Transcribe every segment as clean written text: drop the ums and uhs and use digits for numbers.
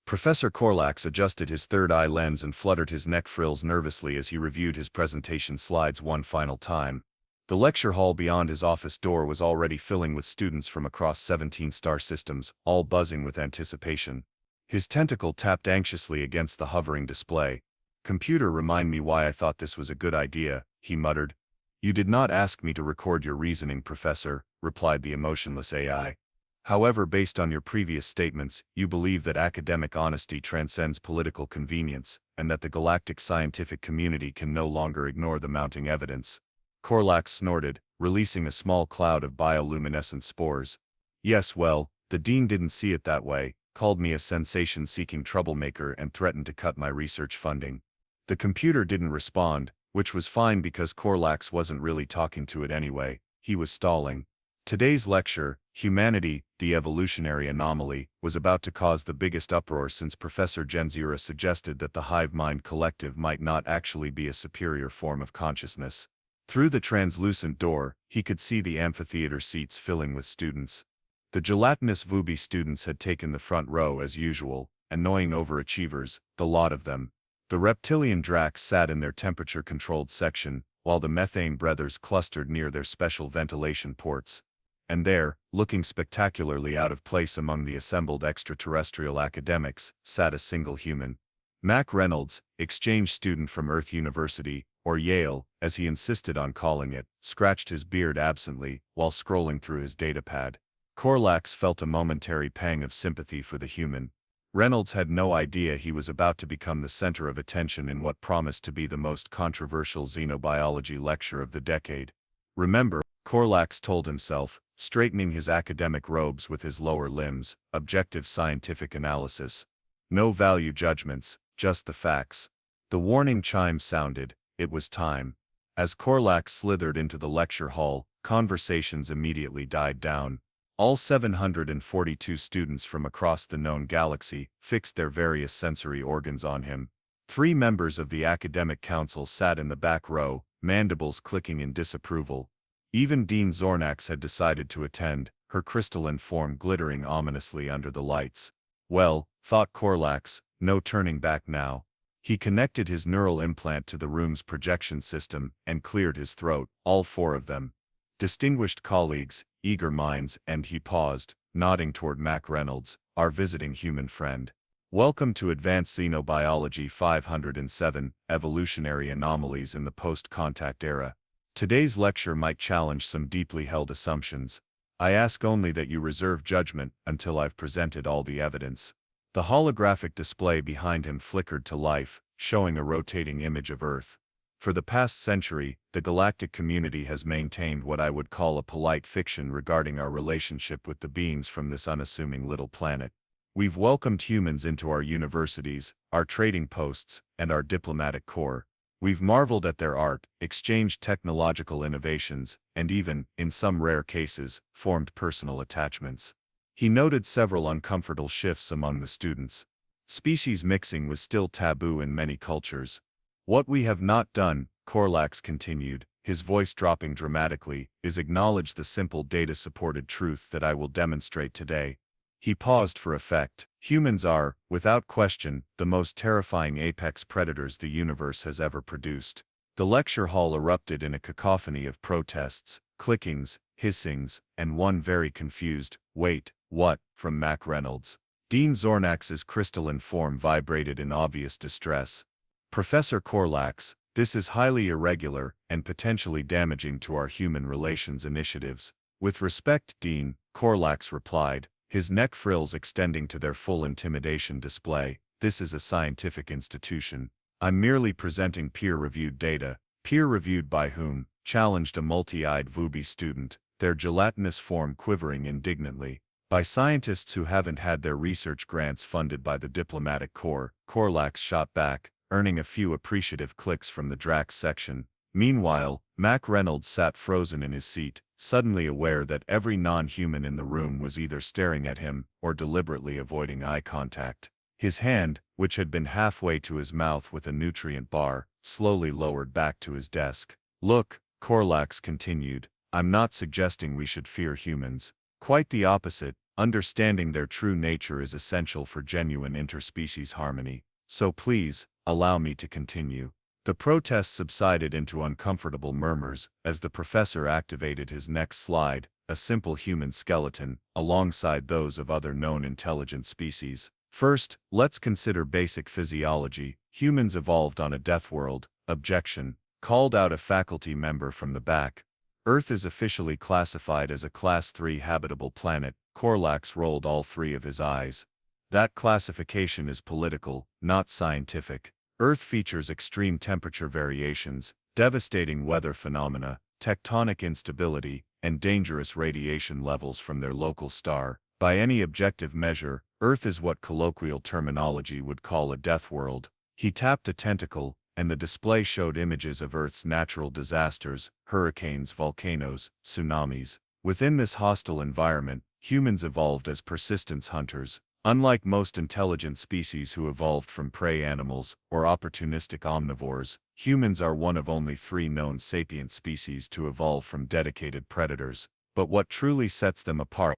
Professor Qorlax adjusted his third eye lens and fluttered his neck frills nervously as he reviewed his presentation slides one final time. The lecture hall beyond his office door was already filling with students from across 17 star systems, all buzzing with anticipation. His tentacle tapped anxiously against the hovering display. "Computer, remind me why I thought this was a good idea," he muttered. "You did not ask me to record your reasoning, Professor," replied the emotionless AI. "However, based on your previous statements, you believe that academic honesty transcends political convenience, and that the galactic scientific community can no longer ignore the mounting evidence." Qorlax snorted, releasing a small cloud of bioluminescent spores. "Yes, well, the dean didn't see it that way, called me a sensation-seeking troublemaker and threatened to cut my research funding." The computer didn't respond, which was fine because Qorlax wasn't really talking to it anyway. He was stalling. Today's lecture, Humanity, the Evolutionary Anomaly, was about to cause the biggest uproar since Professor Genzura suggested that the hive mind collective might not actually be a superior form of consciousness. Through the translucent door, he could see the amphitheater seats filling with students. The gelatinous Vubi students had taken the front row as usual, annoying overachievers, the lot of them. The reptilian Dracs sat in their temperature-controlled section, while the methane breathers clustered near their special ventilation ports. And there, looking spectacularly out of place among the assembled extraterrestrial academics, sat a single human. Mac Reynolds, exchange student from Earth University, or Yale, as he insisted on calling it, scratched his beard absently while scrolling through his datapad. Qorlax felt a momentary pang of sympathy for the human. Reynolds had no idea he was about to become the center of attention in what promised to be the most controversial xenobiology lecture of the decade. "Remember," Qorlax told himself, straightening his academic robes with his lower limbs, "objective scientific analysis. No value judgments, just the facts." The warning chime sounded. It was time. As Qorlax slithered into the lecture hall, conversations immediately died down. All 742 students from across the known galaxy fixed their various sensory organs on him. 3 members of the academic council sat in the back row, mandibles clicking in disapproval. Even Dean Zornax had decided to attend, her crystalline form glittering ominously under the lights. Well, thought Qorlax, no turning back now. He connected his neural implant to the room's projection system and cleared his throat, all 4 of them. "Distinguished colleagues, eager minds," and he paused, nodding toward Mac Reynolds, "our visiting human friend. Welcome to Advanced Xenobiology 507, Evolutionary Anomalies in the Post-Contact Era. Today's lecture might challenge some deeply held assumptions. I ask only that you reserve judgment until I've presented all the evidence." The holographic display behind him flickered to life, showing a rotating image of Earth. For the past century, the galactic community has maintained what I would call a polite fiction regarding our relationship with the beings from this unassuming little planet. We've welcomed humans into our universities, our trading posts, and our diplomatic corps. We've marveled at their art, exchanged technological innovations, and even, in some rare cases, formed personal attachments. He noted several uncomfortable shifts among the students. Species mixing was still taboo in many cultures. "What we have not done," Qorlax continued, his voice dropping dramatically, "is acknowledge the simple data-supported truth that I will demonstrate today." He paused for effect. "Humans are, without question, the most terrifying apex predators the universe has ever produced." The lecture hall erupted in a cacophony of protests, clickings, hissings, and one very confused, "Wait, what?" from Mac Reynolds. Dean Zornax's crystalline form vibrated in obvious distress. "Professor Qorlax, this is highly irregular and potentially damaging to our human relations initiatives." "With respect, Dean," Qorlax replied, his neck frills extending to their full intimidation display, "this is a scientific institution. I'm merely presenting peer-reviewed data." "Peer-reviewed by whom?" challenged a multi-eyed Vubi student, their gelatinous form quivering indignantly. "By scientists who haven't had their research grants funded by the diplomatic corps," Qorlax shot back, earning a few appreciative clicks from the Drax section. Meanwhile, Mac Reynolds sat frozen in his seat, suddenly aware that every non-human in the room was either staring at him or deliberately avoiding eye contact. His hand, which had been halfway to his mouth with a nutrient bar, slowly lowered back to his desk. "Look," Qorlax continued, "I'm not suggesting we should fear humans. Quite the opposite, Understanding their true nature is essential for genuine interspecies harmony. So please, allow me to continue. The protests subsided into uncomfortable murmurs as the professor activated his next slide, a simple human skeleton, alongside those of other known intelligent species. First, let's consider basic physiology. Humans evolved on a death world. Objection, called out a faculty member from the back. Earth is officially classified as a Class 3 habitable planet. Qorlax rolled all three of his eyes. That classification is political, not scientific. Earth features extreme temperature variations, devastating weather phenomena, tectonic instability, and dangerous radiation levels from their local star. By any objective measure, Earth is what colloquial terminology would call a death world. He tapped a tentacle, and the display showed images of Earth's natural disasters, hurricanes, volcanoes, tsunamis. Within this hostile environment, humans evolved as persistence hunters. Unlike most intelligent species who evolved from prey animals or opportunistic omnivores, humans are one of only 3 known sapient species to evolve from dedicated predators. But what truly sets them apart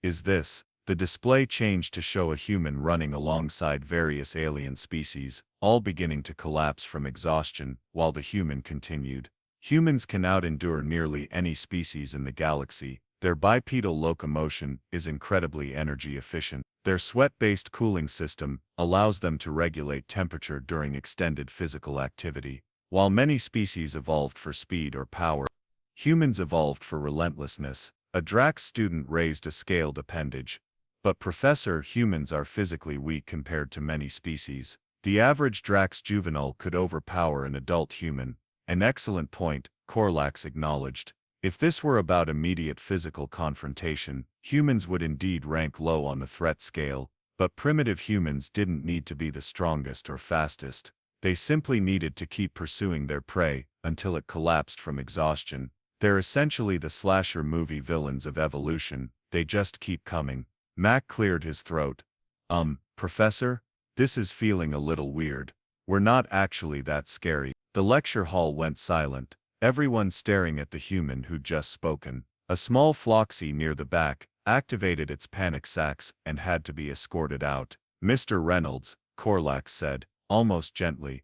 is this. The display changed to show a human running alongside various alien species, all beginning to collapse from exhaustion, while the human continued. Humans can out-endure nearly any species in the galaxy. Their bipedal locomotion is incredibly energy efficient. Their sweat-based cooling system allows them to regulate temperature during extended physical activity. While many species evolved for speed or power, humans evolved for relentlessness. A Drax student raised a scaled appendage. But Professor, humans are physically weak compared to many species. The average Drax juvenile could overpower an adult human. An excellent point, Qorlax acknowledged. If this were about immediate physical confrontation, humans would indeed rank low on the threat scale, but primitive humans didn't need to be the strongest or fastest. They simply needed to keep pursuing their prey until it collapsed from exhaustion. They're essentially the slasher movie villains of evolution. They just keep coming. Mac cleared his throat. Professor? This is feeling a little weird. We're not actually that scary. The lecture hall went silent. Everyone staring at the human who'd just spoken. A small floxy near the back activated its panic sacs and had to be escorted out. Mr. Reynolds, Qorlax said, almost gently.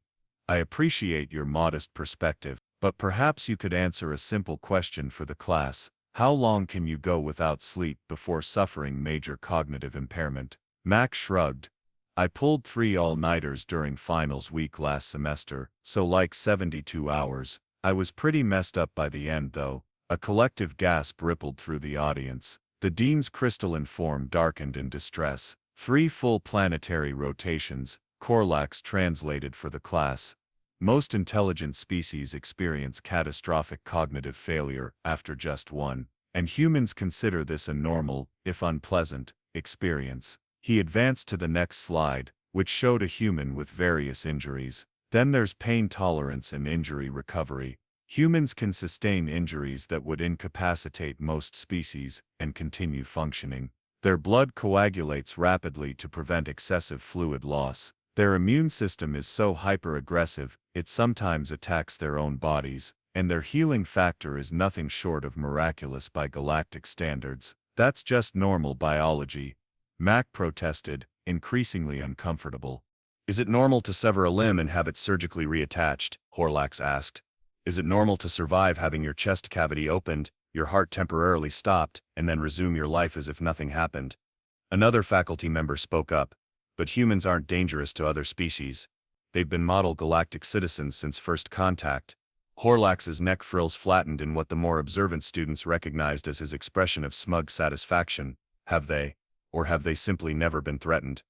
I appreciate your modest perspective, but perhaps you could answer a simple question for the class. How long can you go without sleep before suffering major cognitive impairment? Mac shrugged. I pulled 3 all-nighters during finals week last semester, so like 72 hours. I was pretty messed up by the end though. A collective gasp rippled through the audience. The dean's crystalline form darkened in distress. 3 full planetary rotations, Qorlax translated for the class. Most intelligent species experience catastrophic cognitive failure after just one, and humans consider this a normal, if unpleasant, experience. He advanced to the next slide, which showed a human with various injuries. Then there's pain tolerance and injury recovery. Humans can sustain injuries that would incapacitate most species and continue functioning. Their blood coagulates rapidly to prevent excessive fluid loss. Their immune system is so hyper-aggressive, it sometimes attacks their own bodies, and their healing factor is nothing short of miraculous by galactic standards. That's just normal biology. Mac protested, increasingly uncomfortable. Is it normal to sever a limb and have it surgically reattached? Qorlax asked. Is it normal to survive having your chest cavity opened, your heart temporarily stopped, and then resume your life as if nothing happened? Another faculty member spoke up. But humans aren't dangerous to other species. They've been model galactic citizens since first contact. Qorlax's neck frills flattened in what the more observant students recognized as his expression of smug satisfaction. Have they? Or have they simply never been threatened?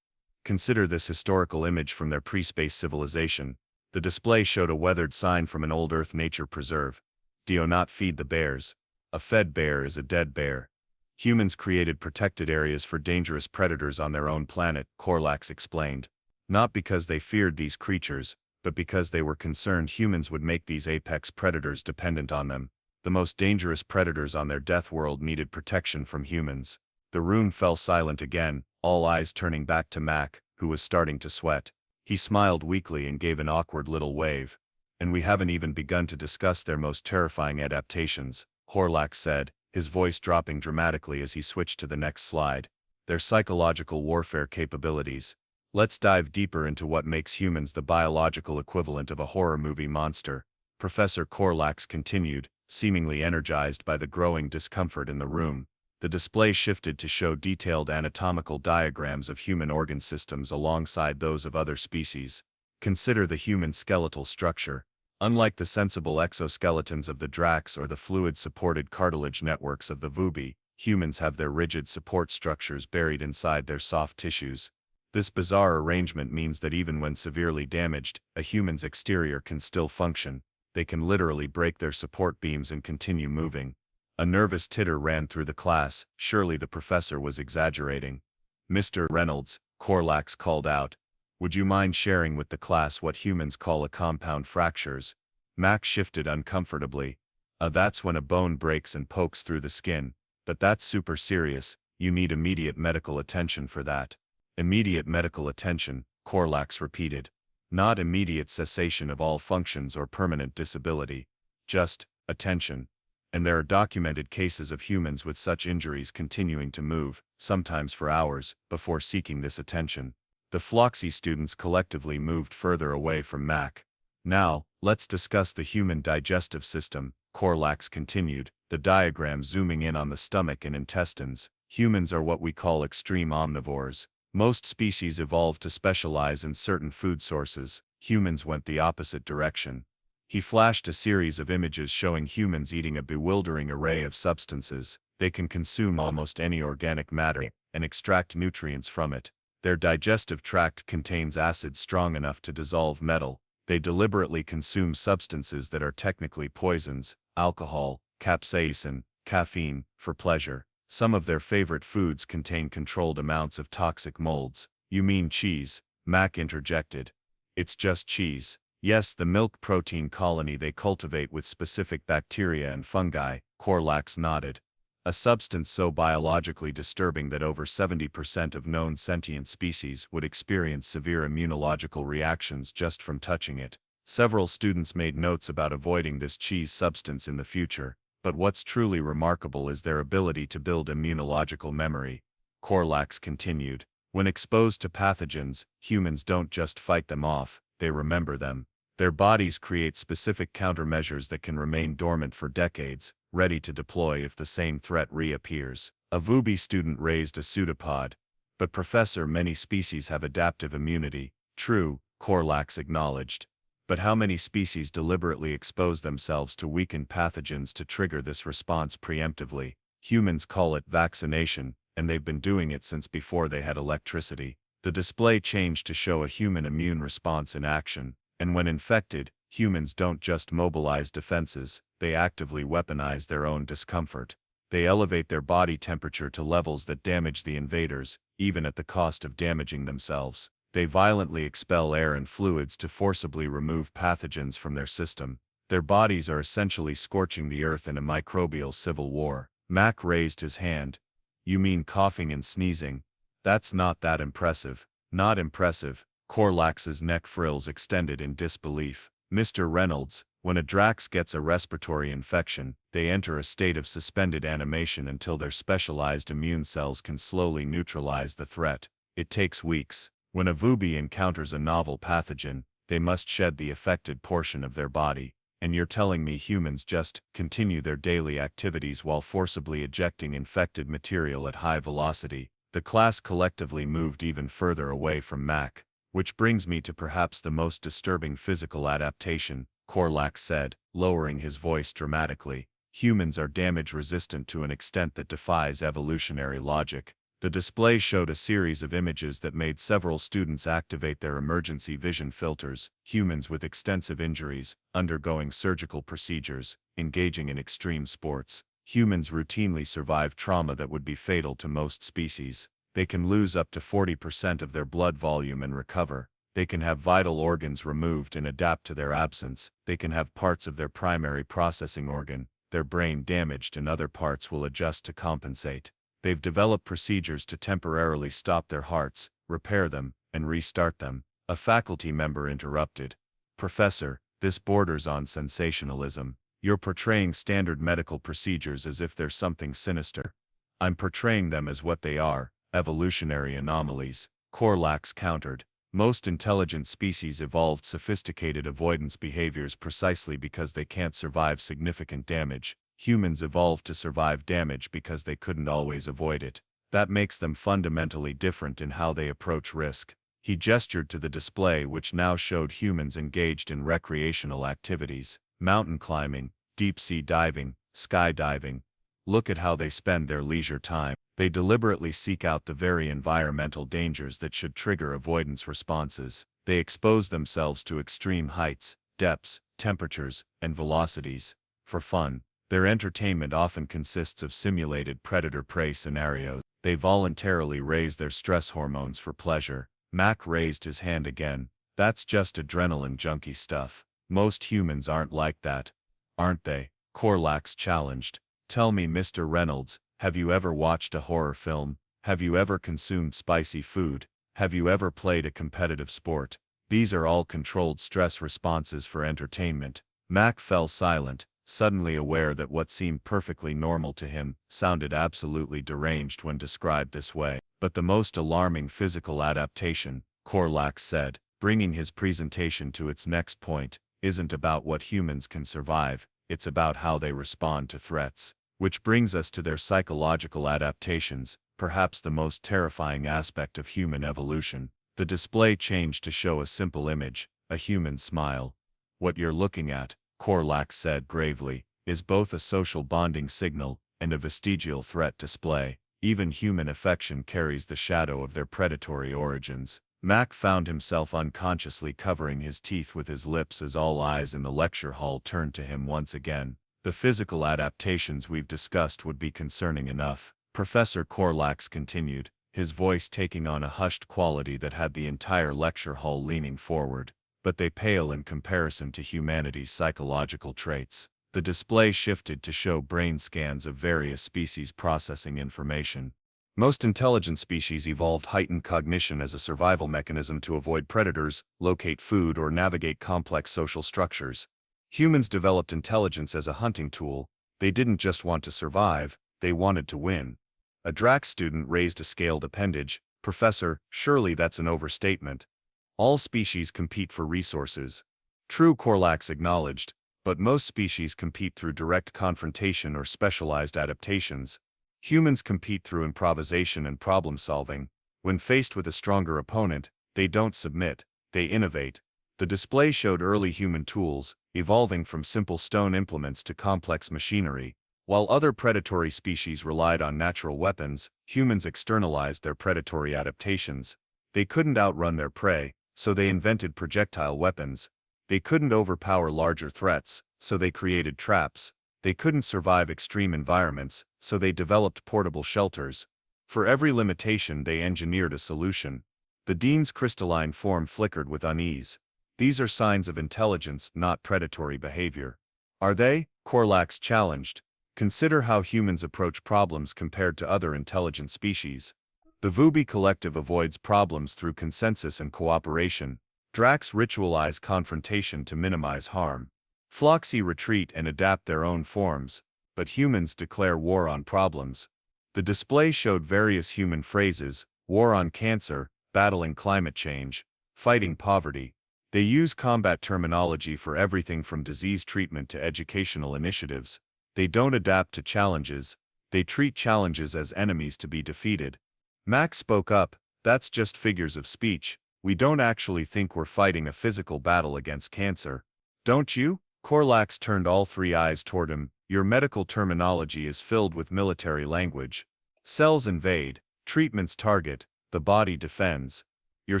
Consider this historical image from their pre-space civilization. The display showed a weathered sign from an old Earth nature preserve. Do not feed the bears. A fed bear is a dead bear. Humans created protected areas for dangerous predators on their own planet, Qorlax explained. Not because they feared these creatures, but because they were concerned humans would make these apex predators dependent on them. The most dangerous predators on their death world needed protection from humans. The room fell silent again, all eyes turning back to Mac, who was starting to sweat. He smiled weakly and gave an awkward little wave. And we haven't even begun to discuss their most terrifying adaptations, Qorlax said, his voice dropping dramatically as he switched to the next slide. their psychological warfare capabilities. Let's dive deeper into what makes humans the biological equivalent of a horror movie monster, Professor Qorlax continued, seemingly energized by the growing discomfort in the room. The display shifted to show detailed anatomical diagrams of human organ systems alongside those of other species. Consider the human skeletal structure. Unlike the sensible exoskeletons of the Drax or the fluid-supported cartilage networks of the Vubi, humans have their rigid support structures buried inside their soft tissues. This bizarre arrangement means that even when severely damaged, a human's exterior can still function. They can literally break their support beams and continue moving. A nervous titter ran through the class. Surely the professor was exaggerating. "Mr. Reynolds," Qorlax called out, "would you mind sharing with the class what humans call a compound fractures?" Mac shifted uncomfortably. That's when a bone breaks and pokes through the skin. But that's super serious. You need immediate medical attention for that." "Immediate medical attention," Qorlax repeated. "Not immediate cessation of all functions or permanent disability. Just attention." And there are documented cases of humans with such injuries continuing to move, sometimes for hours, before seeking this attention. The Floxy students collectively moved further away from Mac. "Now, let's discuss the human digestive system," Qorlax continued, the diagram zooming in on the stomach and intestines. "Humans are what we call extreme omnivores. Most species evolved to specialize in certain food sources. Humans went the opposite direction." He flashed a series of images showing humans eating a bewildering array of substances. They can consume almost any organic matter and extract nutrients from it. Their digestive tract contains acids strong enough to dissolve metal. They deliberately consume substances that are technically poisons: alcohol, capsaicin, caffeine, for pleasure. Some of their favorite foods contain controlled amounts of toxic molds. "You mean cheese?" Mac interjected. "It's just cheese. Yes, the milk protein colony they cultivate with specific bacteria and fungi," Qorlax nodded. "A substance so biologically disturbing that over 70% of known sentient species would experience severe immunological reactions just from touching it." Several students made notes about avoiding this cheese substance in the future, but what's truly remarkable is their ability to build immunological memory. Qorlax continued. "When exposed to pathogens, humans don't just fight them off, they remember them. Their bodies create specific countermeasures that can remain dormant for decades, ready to deploy if the same threat reappears." A Vubi student raised a pseudopod. "But Professor, many species have adaptive immunity." "True," Qorlax acknowledged. "But how many species deliberately expose themselves to weakened pathogens to trigger this response preemptively? Humans call it vaccination, and they've been doing it since before they had electricity." The display changed to show a human immune response in action. And when infected, humans don't just mobilize defenses, they actively weaponize their own discomfort. They elevate their body temperature to levels that damage the invaders, even at the cost of damaging themselves. They violently expel air and fluids to forcibly remove pathogens from their system. Their bodies are essentially scorching the earth in a microbial civil war. Mac raised his hand. "You mean coughing and sneezing? That's not that impressive." "Not impressive." Qorlax's neck frills extended in disbelief. "Mr. Reynolds, when a Drax gets a respiratory infection, they enter a state of suspended animation until their specialized immune cells can slowly neutralize the threat. It takes weeks. When a Vubi encounters a novel pathogen, they must shed the affected portion of their body. And you're telling me humans just continue their daily activities while forcibly ejecting infected material at high velocity?" The class collectively moved even further away from Mac. "Which brings me to perhaps the most disturbing physical adaptation," Qorlax said, lowering his voice dramatically. "Humans are damage-resistant to an extent that defies evolutionary logic." The display showed a series of images that made several students activate their emergency vision filters. Humans with extensive injuries, undergoing surgical procedures, engaging in extreme sports. Humans routinely survive trauma that would be fatal to most species. They can lose up to 40% of their blood volume and recover. They can have vital organs removed and adapt to their absence. They can have parts of their primary processing organ, their brain damaged, and other parts will adjust to compensate. They've developed procedures to temporarily stop their hearts, repair them, and restart them. A faculty member interrupted. "Professor, this borders on sensationalism. You're portraying standard medical procedures as if they're something sinister." "I'm portraying them as what they are: Evolutionary anomalies, Qorlax countered. Most intelligent species evolved sophisticated avoidance behaviors precisely because they can't survive significant damage. Humans evolved to survive damage because they couldn't always avoid it. That makes them fundamentally different in how they approach risk. He gestured to the display, which now showed humans engaged in recreational activities, mountain climbing, deep-sea diving, skydiving. Look at how they spend their leisure time. They deliberately seek out the very environmental dangers that should trigger avoidance responses. They expose themselves to extreme heights, depths, temperatures, and velocities. For fun, their entertainment often consists of simulated predator-prey scenarios. They voluntarily raise their stress hormones for pleasure. Mac raised his hand again. That's just adrenaline junkie stuff. Most humans aren't like that, aren't they? Qorlax challenged. Tell me, Mr. Reynolds, have you ever watched a horror film? Have you ever consumed spicy food? Have you ever played a competitive sport? These are all controlled stress responses for entertainment. Mac fell silent, suddenly aware that what seemed perfectly normal to him sounded absolutely deranged when described this way. But the most alarming physical adaptation, Qorlax said, bringing his presentation to its next point, isn't about what humans can survive, it's about how they respond to threats. Which brings us to their psychological adaptations, perhaps the most terrifying aspect of human evolution. The display changed to show a simple image, a human smile. What you're looking at, Qorlax said gravely, is both a social bonding signal and a vestigial threat display. Even human affection carries the shadow of their predatory origins. Mac found himself unconsciously covering his teeth with his lips as all eyes in the lecture hall turned to him once again. The physical adaptations we've discussed would be concerning enough, Professor Qorlax continued, his voice taking on a hushed quality that had the entire lecture hall leaning forward. But they pale in comparison to humanity's psychological traits. The display shifted to show brain scans of various species processing information. Most intelligent species evolved heightened cognition as a survival mechanism to avoid predators, locate food, or navigate complex social structures. Humans developed intelligence as a hunting tool. They didn't just want to survive, they wanted to win. A Drax student raised a scaled appendage. Professor, surely that's an overstatement. All species compete for resources. True, Qorlax acknowledged, but most species compete through direct confrontation or specialized adaptations. Humans compete through improvisation and problem-solving. When faced with a stronger opponent, they don't submit, they innovate. The display showed early human tools, evolving from simple stone implements to complex machinery. While other predatory species relied on natural weapons, humans externalized their predatory adaptations. They couldn't outrun their prey, so they invented projectile weapons. They couldn't overpower larger threats, so they created traps. They couldn't survive extreme environments, so they developed portable shelters. For every limitation, they engineered a solution. The dean's crystalline form flickered with unease. These are signs of intelligence, not predatory behavior. Are they? Qorlax challenged. Consider how humans approach problems compared to other intelligent species. The Vubi collective avoids problems through consensus and cooperation. Drax ritualize confrontation to minimize harm. Floxy retreat and adapt their own forms, but humans declare war on problems. The display showed various human phrases: war on cancer, battling climate change, fighting poverty. They use combat terminology for everything from disease treatment to educational initiatives. They don't adapt to challenges, they treat challenges as enemies to be defeated. Max spoke up, that's just figures of speech. We don't actually think we're fighting a physical battle against cancer. Don't you? Qorlax turned all three eyes toward him. Your medical terminology is filled with military language. Cells invade, treatments target, the body defends. Your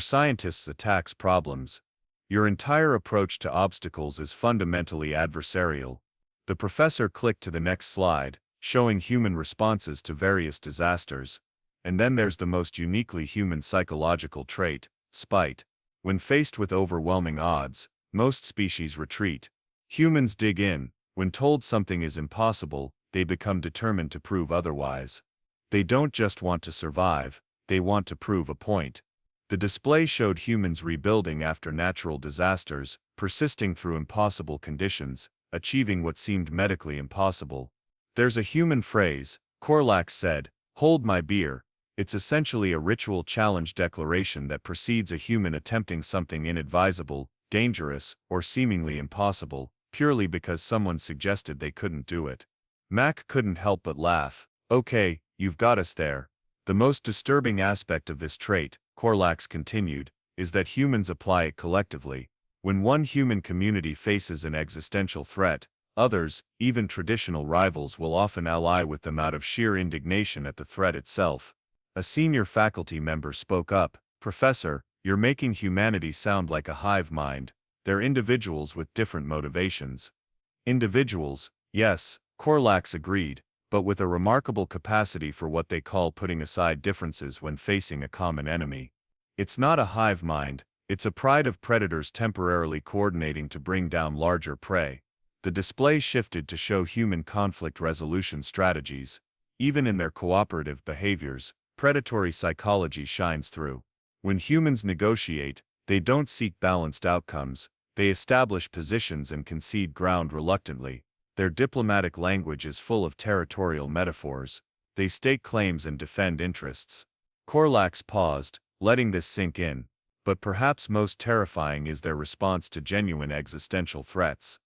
scientists attacks problems. Your entire approach to obstacles is fundamentally adversarial. The professor clicked to the next slide, showing human responses to various disasters. And then there's the most uniquely human psychological trait, spite. When faced with overwhelming odds, most species retreat. Humans dig in. When told something is impossible, they become determined to prove otherwise. They don't just want to survive, they want to prove a point. The display showed humans rebuilding after natural disasters, persisting through impossible conditions, achieving what seemed medically impossible. There's a human phrase, Qorlax said, hold my beer. It's essentially a ritual challenge declaration that precedes a human attempting something inadvisable, dangerous, or seemingly impossible, purely because someone suggested they couldn't do it. Mac couldn't help but laugh. Okay, you've got us there. The most disturbing aspect of this trait, Qorlax continued, is that humans apply it collectively. When one human community faces an existential threat, others, even traditional rivals, will often ally with them out of sheer indignation at the threat itself. A senior faculty member spoke up, "Professor, you're making humanity sound like a hive mind. They're individuals with different motivations." Individuals, yes, Qorlax agreed, but with a remarkable capacity for what they call putting aside differences when facing a common enemy. It's not a hive mind, it's a pride of predators temporarily coordinating to bring down larger prey. The display shifted to show human conflict resolution strategies. Even in their cooperative behaviors, predatory psychology shines through. When humans negotiate, they don't seek balanced outcomes, they establish positions and concede ground reluctantly. Their diplomatic language is full of territorial metaphors. They stake claims and defend interests. Qorlax paused, letting this sink in. But perhaps most terrifying is their response to genuine existential threats.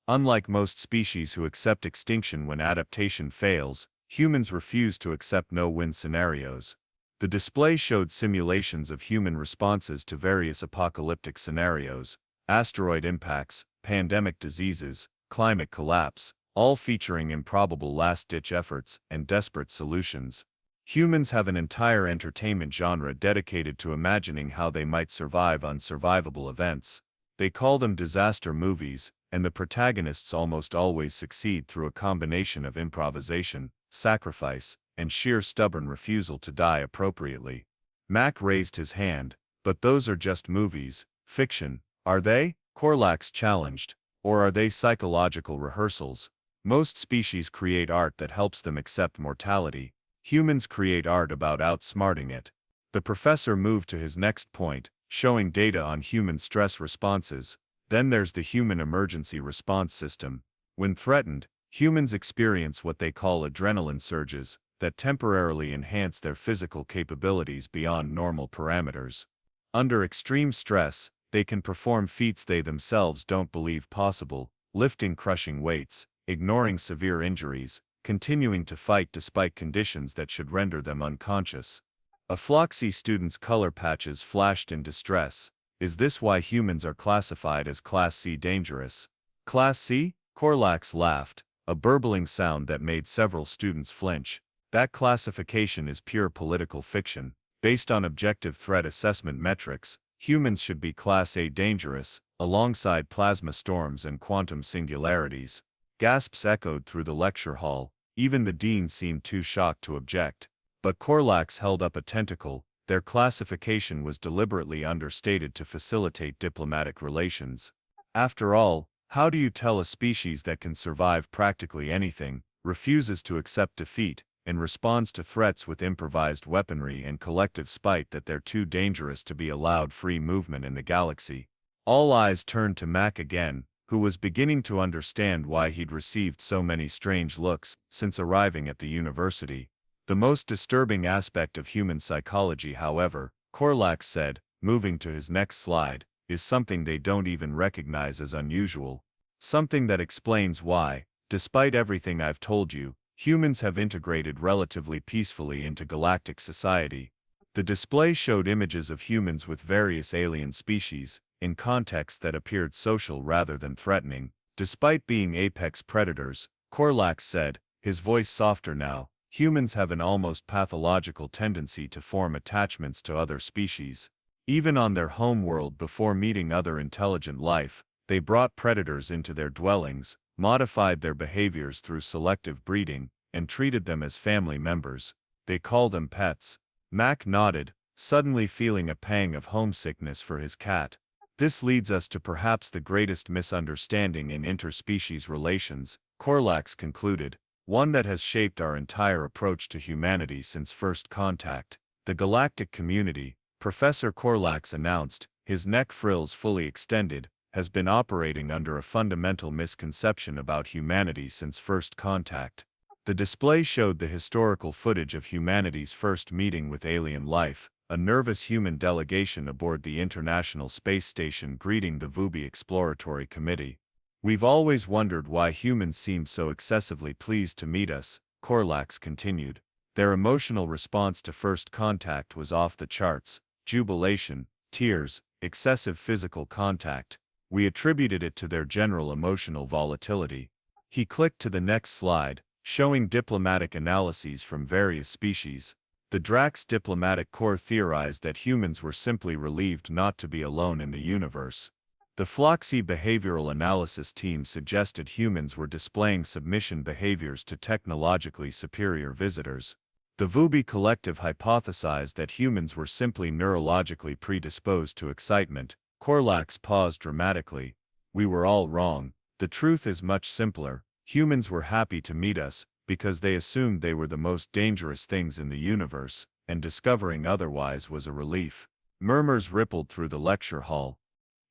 Unlike most species who accept extinction when adaptation fails, humans refuse to accept no-win scenarios. The display showed simulations of human responses to various apocalyptic scenarios, asteroid impacts, pandemic diseases, climate collapse, all featuring improbable last-ditch efforts and desperate solutions. Humans have an entire entertainment genre dedicated to imagining how they might survive unsurvivable events. They call them disaster movies, and the protagonists almost always succeed through a combination of improvisation, sacrifice, and sheer stubborn refusal to die appropriately. Mac raised his hand, "But those are just movies, fiction, are they?" Qorlax challenged. "Or are they psychological rehearsals? Most species create art that helps them accept mortality. Humans create art about outsmarting it." The professor moved to his next point, showing data on human stress responses. Then there's the human emergency response system. When threatened, humans experience what they call adrenaline surges that temporarily enhance their physical capabilities beyond normal parameters. Under extreme stress, they can perform feats they themselves don't believe possible, lifting crushing weights, ignoring severe injuries, continuing to fight despite conditions that should render them unconscious. A Floxy student's color patches flashed in distress. "Is this why humans are classified as Class C dangerous?" "Class C?" Qorlax laughed, a burbling sound that made several students flinch. "That classification is pure political fiction. Based on objective threat assessment metrics, humans should be Class A dangerous, alongside plasma storms and quantum singularities." Gasps echoed through the lecture hall. Even the dean seemed too shocked to object. But Qorlax held up a tentacle. Their classification was deliberately understated to facilitate diplomatic relations. After all, how do you tell a species that can survive practically anything, refuses to accept defeat, and responds to threats with improvised weaponry and collective spite that they're too dangerous to be allowed free movement in the galaxy? All eyes turned to Mac again, who was beginning to understand why he'd received so many strange looks since arriving at the university. "The most disturbing aspect of human psychology, however," Qorlax said, moving to his next slide, "is something they don't even recognize as unusual. Something that explains why, despite everything I've told you, humans have integrated relatively peacefully into galactic society." The display showed images of humans with various alien species, in contexts that appeared social rather than threatening. Despite being apex predators, Qorlax said, his voice softer now, humans have an almost pathological tendency to form attachments to other species. Even on their home world before meeting other intelligent life, they brought predators into their dwellings, modified their behaviors through selective breeding, and treated them as family members. They call them pets. Mac nodded, suddenly feeling a pang of homesickness for his cat. "This leads us to perhaps the greatest misunderstanding in interspecies relations," Qorlax concluded, "one that has shaped our entire approach to humanity since first contact. The galactic community," Professor Qorlax announced, his neck frills fully extended, "has been operating under a fundamental misconception about humanity since first contact. The display showed the historical footage of humanity's first meeting with alien life, a nervous human delegation aboard the International Space Station greeting the VUBI Exploratory Committee. "We've always wondered why humans seemed so excessively pleased to meet us," Qorlax continued. "Their emotional response to first contact was off the charts: jubilation, tears, excessive physical contact. We attributed it to their general emotional volatility." He clicked to the next slide, showing diplomatic analyses from various species. The Drax Diplomatic Corps theorized that humans were simply relieved not to be alone in the universe. The Floxy behavioral analysis team suggested humans were displaying submission behaviors to technologically superior visitors. The VUBI collective hypothesized that humans were simply neurologically predisposed to excitement. Qorlax paused dramatically. "We were all wrong. The truth is much simpler. Humans were happy to meet us because they assumed they were the most dangerous things in the universe, and discovering otherwise was a relief." Murmurs rippled through the lecture hall.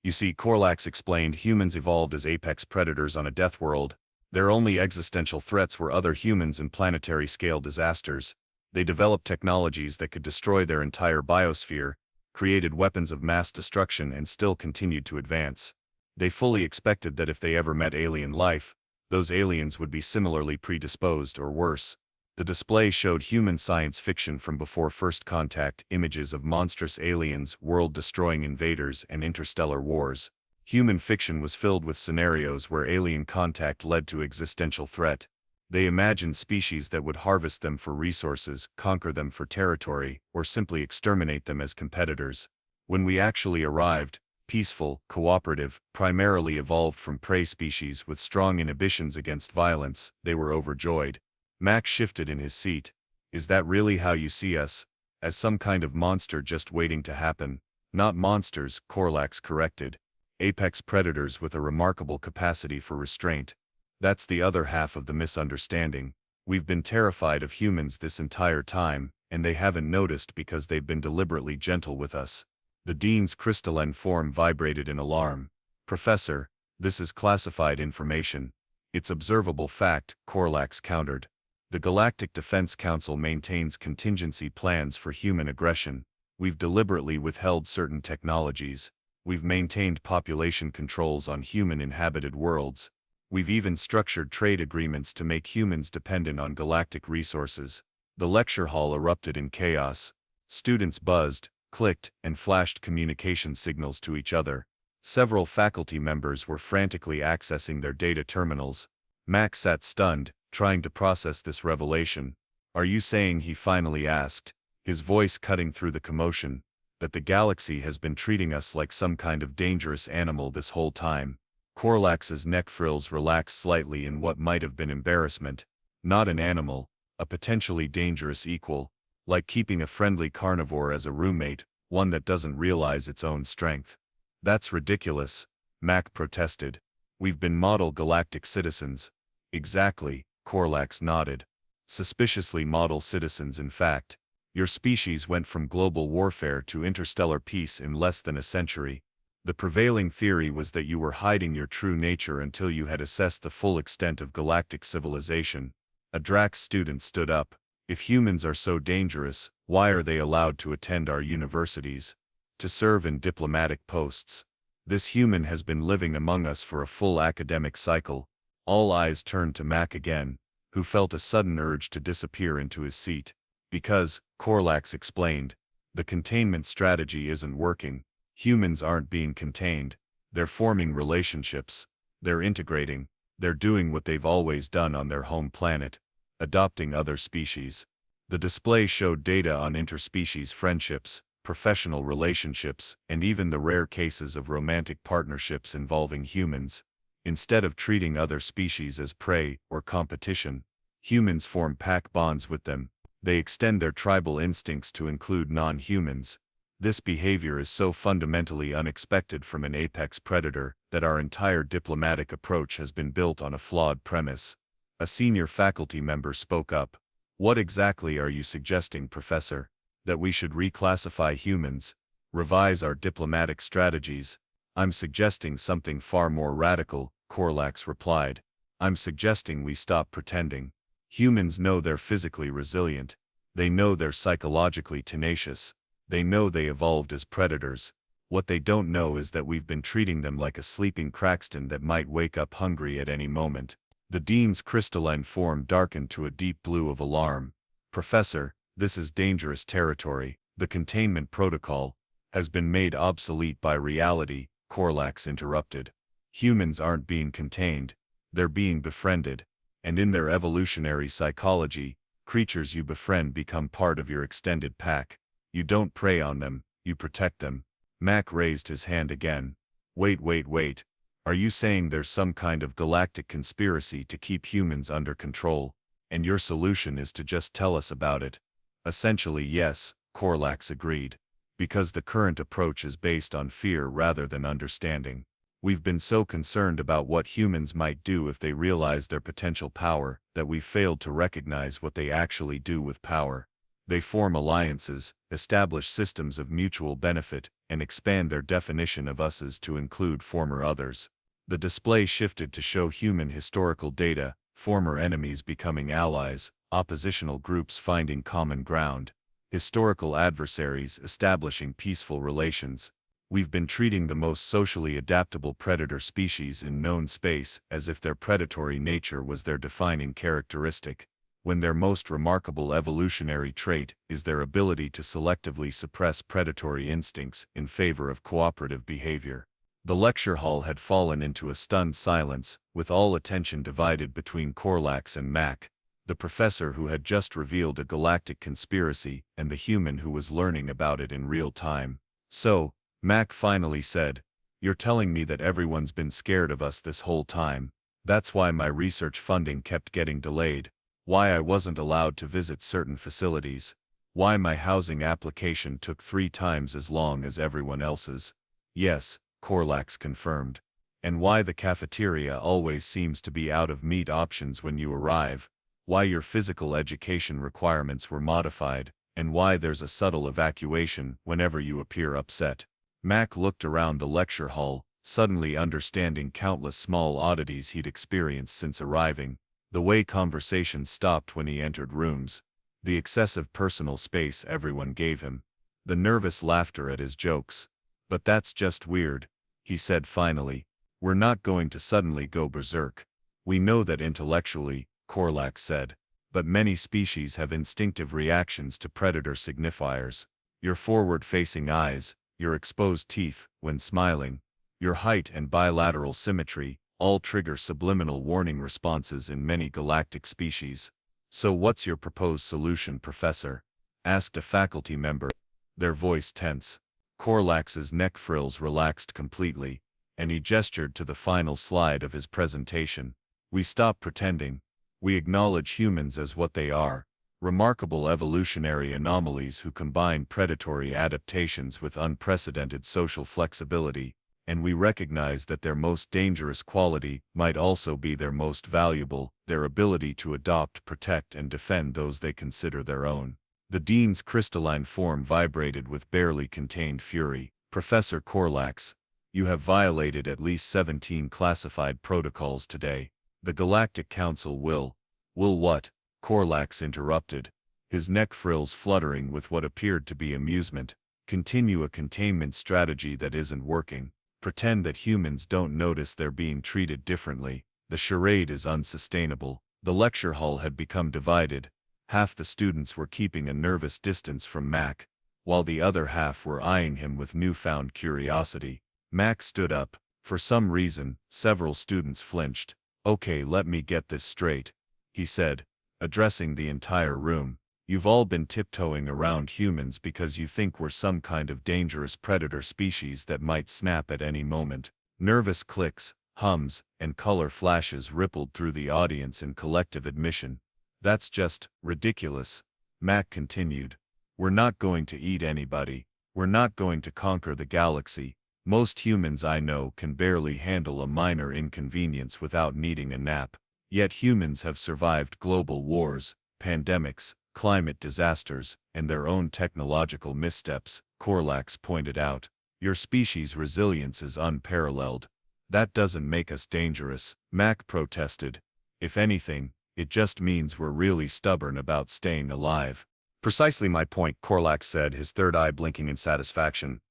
"You see," Qorlax explained, "humans evolved as apex predators on a death world. Their only existential threats were other humans and planetary-scale disasters. They developed technologies that could destroy their entire biosphere, created weapons of mass destruction, and still continued to advance. They fully expected that if they ever met alien life, those aliens would be similarly predisposed or worse." The display showed human science fiction from before first contact, images of monstrous aliens, world-destroying invaders, and interstellar wars. Human fiction was filled with scenarios where alien contact led to existential threat. They imagined species that would harvest them for resources, conquer them for territory, or simply exterminate them as competitors. When we actually arrived, peaceful, cooperative, primarily evolved from prey species with strong inhibitions against violence, they were overjoyed. Mac shifted in his seat. "Is that really how you see us? As some kind of monster just waiting to happen?" "Not monsters," Qorlax corrected. "Apex predators with a remarkable capacity for restraint. That's the other half of the misunderstanding. We've been terrified of humans this entire time, and they haven't noticed because they've been deliberately gentle with us." The dean's crystalline form vibrated in alarm. "Professor, this is classified information." "It's observable fact," Qorlax countered. "The Galactic Defense Council maintains contingency plans for human aggression. We've deliberately withheld certain technologies. We've maintained population controls on human-inhabited worlds. We've even structured trade agreements to make humans dependent on galactic resources." The lecture hall erupted in chaos. Students buzzed, clicked, and flashed communication signals to each other. Several faculty members were frantically accessing their data terminals. Mac sat stunned, trying to process this revelation. "Are you saying," he finally asked, his voice cutting through the commotion, "that the galaxy has been treating us like some kind of dangerous animal this whole time?" Qorlax's neck frills relaxed slightly in what might have been embarrassment. "Not an animal, a potentially dangerous equal. Like keeping a friendly carnivore as a roommate, one that doesn't realize its own strength." "That's ridiculous," Mac protested. "We've been model galactic citizens." "Exactly," Qorlax nodded. "Suspiciously model citizens, in fact. Your species went from global warfare to interstellar peace in less than a century. The prevailing theory was that you were hiding your true nature until you had assessed the full extent of galactic civilization." A Drax student stood up. "If humans are so dangerous, why are they allowed to attend our universities? To serve in diplomatic posts? This human has been living among us for a full academic cycle." All eyes turned to Mac again, who felt a sudden urge to disappear into his seat. "Because," Qorlax explained, "the containment strategy isn't working. Humans aren't being contained. They're forming relationships. They're integrating. They're doing what they've always done on their home planet: adopting other species." The display showed data on interspecies friendships, professional relationships, and even the rare cases of romantic partnerships involving humans. Instead of treating other species as prey or competition, humans form pack bonds with them. They extend their tribal instincts to include non-humans. This behavior is so fundamentally unexpected from an apex predator that our entire diplomatic approach has been built on a flawed premise. A senior faculty member spoke up. "What exactly are you suggesting, Professor? That we should reclassify humans? Revise our diplomatic strategies?" "I'm suggesting something far more radical," Qorlax replied. "I'm suggesting we stop pretending. Humans know they're physically resilient. They know they're psychologically tenacious. They know they evolved as predators. What they don't know is that we've been treating them like a sleeping Craxton that might wake up hungry at any moment. The dean's crystalline form darkened to a deep blue of alarm. Professor, this is dangerous territory. The containment protocol has been made obsolete by reality, Qorlax interrupted. Humans aren't being contained. They're being befriended. And in their evolutionary psychology, creatures you befriend become part of your extended pack. You don't prey on them, you protect them. Mac raised his hand again. Wait. Are you saying there's some kind of galactic conspiracy to keep humans under control, and your solution is to just tell us about it? Essentially, yes, Qorlax agreed. Because the current approach is based on fear rather than understanding. We've been so concerned about what humans might do if they realize their potential power that we've failed to recognize what they actually do with power. They form alliances, establish systems of mutual benefit, and expand their definition of uses to include former others. The display shifted to show human historical data, former enemies becoming allies, oppositional groups finding common ground, historical adversaries establishing peaceful relations. We've been treating the most socially adaptable predator species in known space as if their predatory nature was their defining characteristic, when their most remarkable evolutionary trait is their ability to selectively suppress predatory instincts in favor of cooperative behavior. The lecture hall had fallen into a stunned silence, with all attention divided between Qorlax and Mac, the professor who had just revealed a galactic conspiracy and the human who was learning about it in real time. So, Mac finally said, "You're telling me that everyone's been scared of us this whole time. That's why my research funding kept getting delayed, why I wasn't allowed to visit certain facilities, why my housing application took 3 times as long as everyone else's." "Yes," Qorlax confirmed. "And why the cafeteria always seems to be out of meat options when you arrive, why your physical education requirements were modified, and why there's a subtle evacuation whenever you appear upset." Mac looked around the lecture hall, suddenly understanding countless small oddities he'd experienced since arriving. The way conversations stopped when he entered rooms, the excessive personal space everyone gave him, the nervous laughter at his jokes. "But that's just weird," he said finally. "We're not going to suddenly go berserk. We know that intellectually," Qorlax said, "but many species have instinctive reactions to predator signifiers. Your forward-facing eyes, your exposed teeth when smiling, your height and bilateral symmetry, all trigger subliminal warning responses in many galactic species." "So what's your proposed solution, Professor?" asked a faculty member, their voice tense. Qorlax's neck frills relaxed completely, and he gestured to the final slide of his presentation. "We stop pretending. We acknowledge humans as what they are. Remarkable evolutionary anomalies who combine predatory adaptations with unprecedented social flexibility, and we recognize that their most dangerous quality might also be their most valuable, their ability to adopt, protect, and defend those they consider their own." The dean's crystalline form vibrated with barely contained fury. "Professor Qorlax, you have violated at least 17 classified protocols today. The Galactic Council will what?" Qorlax interrupted, his neck frills fluttering with what appeared to be amusement. "Continue a containment strategy that isn't working. Pretend that humans don't notice they're being treated differently. The charade is unsustainable." The lecture hall had become divided. Half the students were keeping a nervous distance from Mac, while the other half were eyeing him with newfound curiosity. Mac stood up. For some reason, several students flinched. "Okay, let me get this straight," he said, addressing the entire room. "You've all been tiptoeing around humans because you think we're some kind of dangerous predator species that might snap at any moment." Nervous clicks, hums, and color flashes rippled through the audience in collective admission. "That's just ridiculous," Mac continued. "We're not going to eat anybody. We're not going to conquer the galaxy. Most humans I know can barely handle a minor inconvenience without needing a nap. Yet humans have survived global wars, pandemics, climate disasters, and their own technological missteps," Qorlax pointed out. "Your species' resilience is unparalleled. That doesn't make us dangerous," Mac protested. "If anything, It just means we're really stubborn about staying alive. Precisely my point, Qorlax said, his third eye blinking in satisfaction.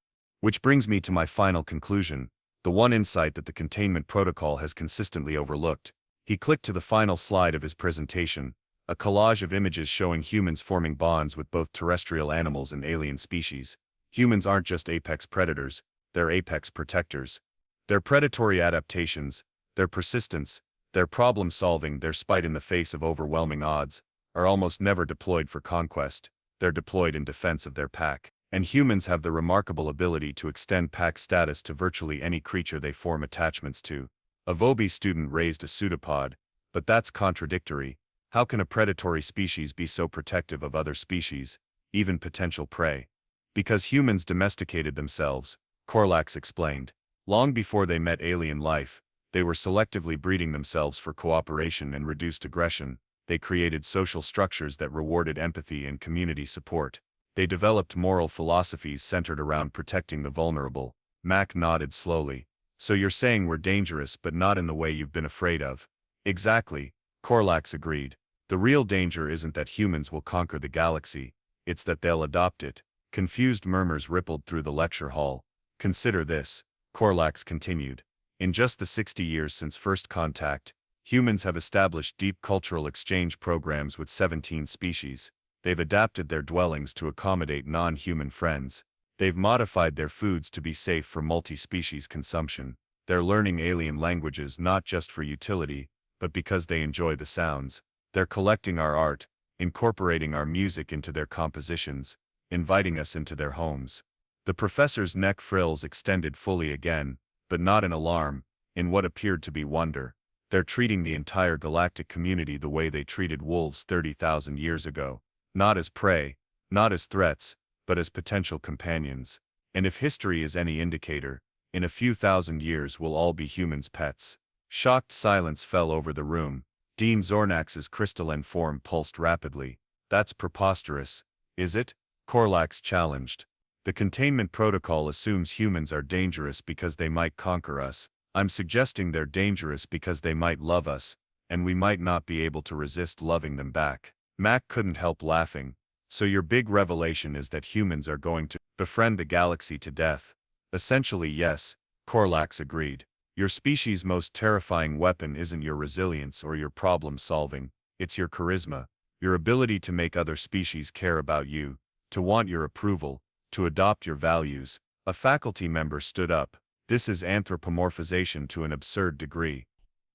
Which brings me to my final conclusion, the one insight that the containment protocol has consistently overlooked. He clicked to the final slide of his presentation, a collage of images showing humans forming bonds with both terrestrial animals and alien species. Humans aren't just apex predators, they're apex protectors. Their predatory adaptations, their persistence, their problem-solving, their spite in the face of overwhelming odds, are almost never deployed for conquest, they're deployed in defense of their pack. And humans have the remarkable ability to extend pack status to virtually any creature they form attachments to. A Vobi student raised a pseudopod, but that's contradictory. How can a predatory species be so protective of other species, even potential prey? Because humans domesticated themselves, Qorlax explained. Long before they met alien life, they were selectively breeding themselves for cooperation and reduced aggression. They created social structures that rewarded empathy and community support. They developed moral philosophies centered around protecting the vulnerable. Mac nodded slowly. So you're saying we're dangerous but not in the way you've been afraid of? Exactly, Qorlax agreed. The real danger isn't that humans will conquer the galaxy, it's that they'll adopt it. Confused murmurs rippled through the lecture hall. Consider this, Qorlax continued. In just the 60 years since first contact, humans have established deep cultural exchange programs with 17 species. They've adapted their dwellings to accommodate non-human friends. They've modified their foods to be safe for multi-species consumption. They're learning alien languages not just for utility, but because they enjoy the sounds. They're collecting our art, incorporating our music into their compositions, inviting us into their homes. The professor's neck frills extended fully again, but not in alarm, in what appeared to be wonder. They're treating the entire galactic community the way they treated wolves 30,000 years ago. Not as prey, not as threats, but as potential companions. And if history is any indicator, in a few thousand years we'll all be humans' pets. Shocked silence fell over the room. Dean Zornax's crystalline form pulsed rapidly. That's preposterous, is it? Qorlax challenged. The containment protocol assumes humans are dangerous because they might conquer us. I'm suggesting they're dangerous because they might love us, and we might not be able to resist loving them back. Mac couldn't help laughing. So your big revelation is that humans are going to befriend the galaxy to death? Essentially yes, Qorlax agreed. Your species' most terrifying weapon isn't your resilience or your problem-solving, it's your charisma, your ability to make other species care about you, to want your approval, to adopt your values. A faculty member stood up. This is anthropomorphization to an absurd degree.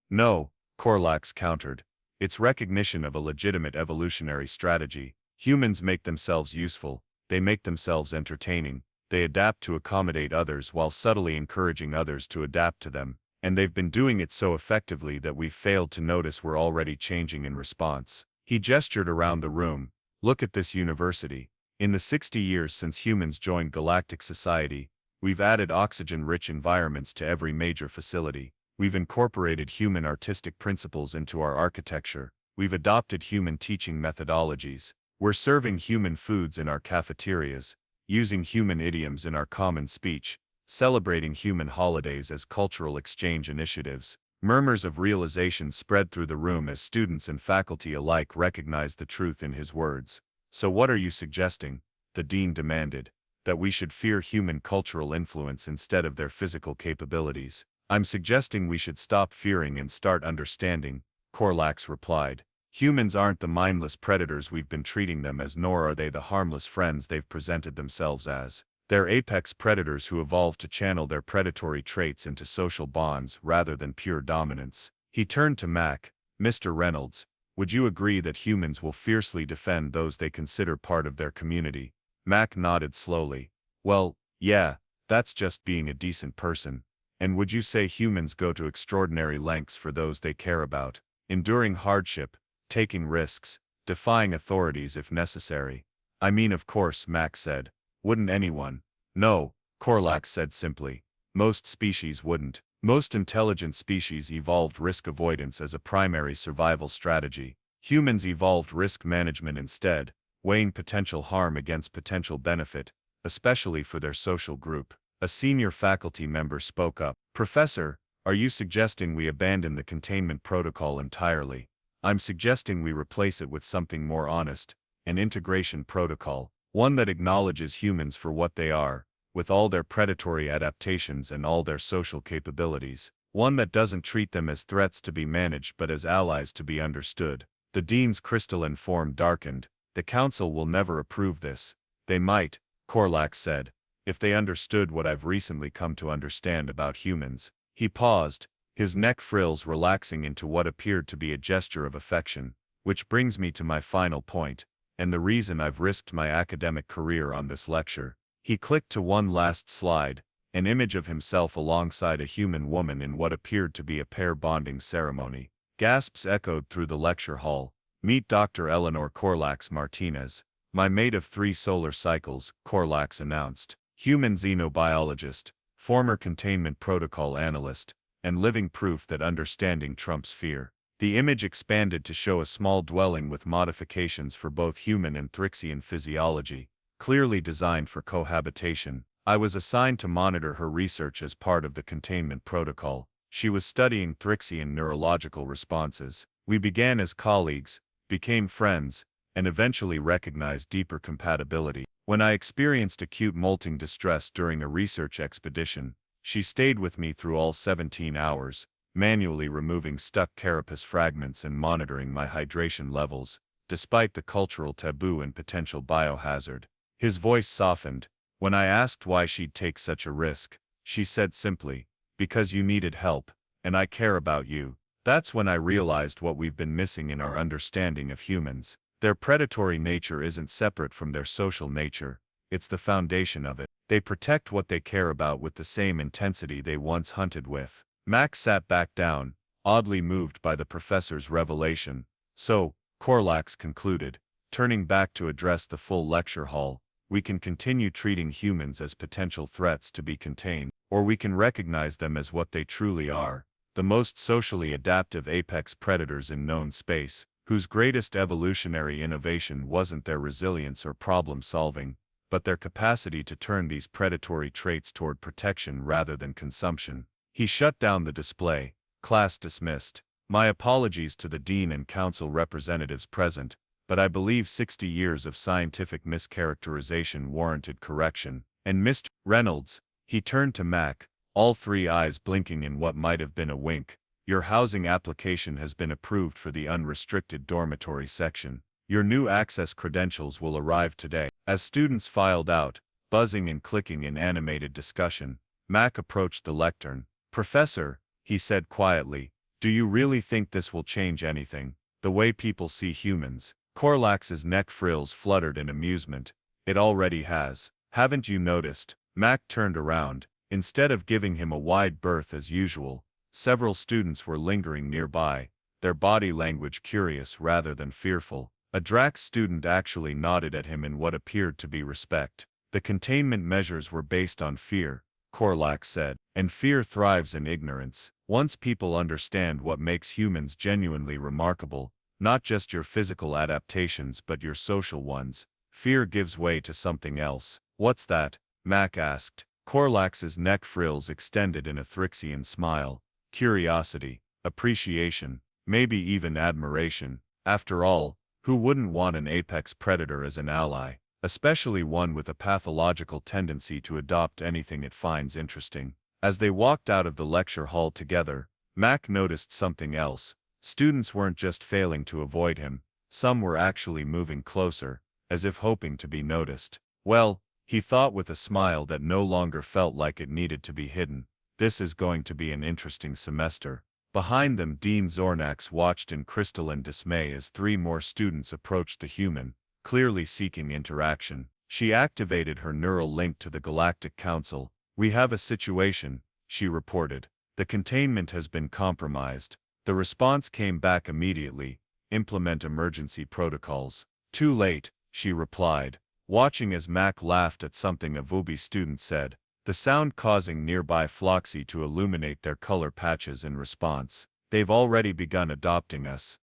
No, Qorlax countered. It's recognition of a legitimate evolutionary strategy. Humans make themselves useful, they make themselves entertaining, they adapt to accommodate others while subtly encouraging others to adapt to them, and they've been doing it so effectively that we've failed to notice we're already changing in response. He gestured around the room. Look at this university. In the 60 years since humans joined galactic society, we've added oxygen-rich environments to every major facility. We've incorporated human artistic principles into our architecture. We've adopted human teaching methodologies. We're serving human foods in our cafeterias, using human idioms in our common speech, celebrating human holidays as cultural exchange initiatives. Murmurs of realization spread through the room as students and faculty alike recognized the truth in his words. So what are you suggesting? The dean demanded. That we should fear human cultural influence instead of their physical capabilities. I'm suggesting we should stop fearing and start understanding, Qorlax replied. Humans aren't the mindless predators we've been treating them as, nor are they the harmless friends they've presented themselves as. They're apex predators who evolved to channel their predatory traits into social bonds rather than pure dominance. He turned to Mac. Mr. Reynolds, would you agree that humans will fiercely defend those they consider part of their community? Mac nodded slowly. Well, yeah, that's just being a decent person. And would you say humans go to extraordinary lengths for those they care about, enduring hardship, taking risks, defying authorities if necessary? I mean, of course, Mac said. Wouldn't anyone? No, Qorlax said simply. Most species wouldn't. Most intelligent species evolved risk avoidance as a primary survival strategy. Humans evolved risk management instead, weighing potential harm against potential benefit, especially for their social group. A senior faculty member spoke up. Professor, are you suggesting we abandon the containment protocol entirely? I'm suggesting we replace it with something more honest, an integration protocol, one that acknowledges humans for what they are, with all their predatory adaptations and all their social capabilities, one that doesn't treat them as threats to be managed but as allies to be understood. The dean's crystalline form darkened. The council will never approve this. They might, Qorlax said, if they understood what I've recently come to understand about humans. He paused, his neck frills relaxing into what appeared to be a gesture of affection, which brings me to my final point, and the reason I've risked my academic career on this lecture. He clicked to one last slide, an image of himself alongside a human woman in what appeared to be a pair bonding ceremony. Gasps echoed through the lecture hall. Meet Dr. Eleanor Qorlax Martinez, my mate of 3 solar cycles, Qorlax announced. Human xenobiologist, former containment protocol analyst, and living proof that understanding trumps fear. The image expanded to show a small dwelling with modifications for both human and Thrixian physiology, clearly designed for cohabitation. I was assigned to monitor her research as part of the containment protocol. She was studying Thrixian neurological responses. We began as colleagues, became friends, and eventually recognized deeper compatibility. When I experienced acute molting distress during a research expedition, she stayed with me through all 17 hours, manually removing stuck carapace fragments and monitoring my hydration levels, despite the cultural taboo and potential biohazard. His voice softened. When I asked why she'd take such a risk, she said simply, "Because you needed help, and I care about you." That's when I realized what we've been missing in our understanding of humans. Their predatory nature isn't separate from their social nature, it's the foundation of it. They protect what they care about with the same intensity they once hunted with. Max sat back down, oddly moved by the professor's revelation. So, Qorlax concluded, turning back to address the full lecture hall, we can continue treating humans as potential threats to be contained, or we can recognize them as what they truly are, the most socially adaptive apex predators in known space, whose greatest evolutionary innovation wasn't their resilience or problem-solving, but their capacity to turn these predatory traits toward protection rather than consumption. He shut down the display. Class dismissed. My apologies to the dean and council representatives present, but I believe 60 years of scientific mischaracterization warranted correction. And Mr. Reynolds, he turned to Mac, all 3 eyes blinking in what might have been a wink. Your housing application has been approved for the unrestricted dormitory section. Your new access credentials will arrive today. As students filed out, buzzing and clicking in animated discussion, Mac approached the lectern. "Professor," he said quietly, "do you really think this will change anything? The way people see humans?" Qorlax's neck frills fluttered in amusement. "It already has. Haven't you noticed?" Mac turned around. Instead of giving him a wide berth as usual, several students were lingering nearby, their body language curious rather than fearful. A Drax student actually nodded at him in what appeared to be respect. The containment measures were based on fear, Qorlax said, and fear thrives in ignorance. Once people understand what makes humans genuinely remarkable, not just your physical adaptations but your social ones, fear gives way to something else. "What's that?" Mac asked. Qorlax's neck frills extended in a Thrixian smile. "Curiosity, appreciation, maybe even admiration. After all, who wouldn't want an apex predator as an ally, especially one with a pathological tendency to adopt anything it finds interesting?" As they walked out of the lecture hall together, Mac noticed something else. Students weren't just failing to avoid him, some were actually moving closer, as if hoping to be noticed. Well, he thought with a smile that no longer felt like it needed to be hidden, this is going to be an interesting semester. Behind them, Dean Zornax watched in crystalline dismay as 3 more students approached the human, clearly seeking interaction. She activated her neural link to the Galactic Council. "We have a situation," she reported. "The containment has been compromised." The response came back immediately. "Implement emergency protocols." "Too late," she replied, watching as Mac laughed at something a Vubi student said, the sound causing nearby Floxy to illuminate their color patches in response. "They've already begun adopting us."